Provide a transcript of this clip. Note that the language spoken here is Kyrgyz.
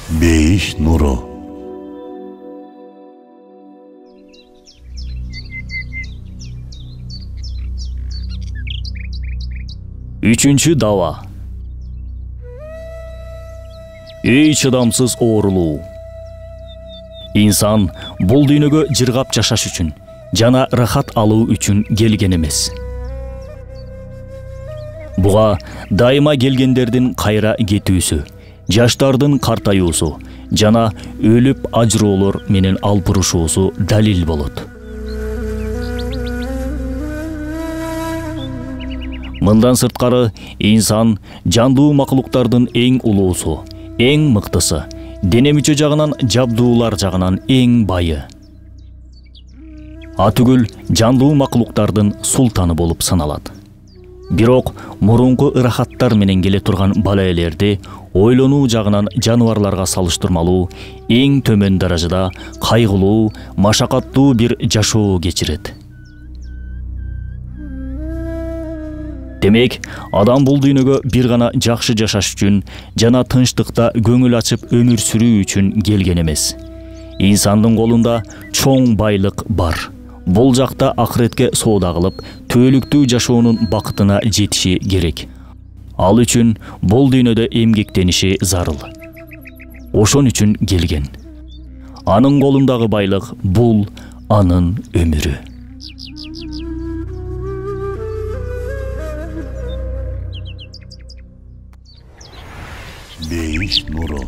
Бейиш нуру. Үчүнчү даба. Эй чыдамсыз оорулуу. Инсан бул дүйнөгө жыргап жашаш үчүн жана рахат алуу үчүн келген эмес. Буга дайыма келгендердин кайра кетүүсү, жаштардын картаюусу жана өлүп ажыроолор менен алпырышуусу далил болот. Мындан сырткары инсан жандуу макулуктардын эң улуусу, эң мыктысы, дене мүчө жагынан жабдуулар жагынан эң байы. Атүгүл жандуу макулуктардын султаны болуп саналат. Бирок мурунку ырахаттар менен келе турган бала элерди ойлонуу жагынан жаныбарларга салыштырмалуу эң төмөн даражада кайгылуу, машакаттуу бир жашоо кечирет. Демек, адам бул дүйнөгө бир гана жакшы жашаш үчүн жана тынчтыкта көңүл ачып өмүр сүрүү үчүн келген эмес. Инсандын колунда чоң байлык бар. Бул жакта акыретке соода кылып, түбөлүктүү жашоонун бакытына жетиши керек. Ал үчүн бул дүйнөдө эмгектениши зарыл. Ошон үчүн келген. Анын колундагы байлык бул анын өмүрү. Бейиш нуру.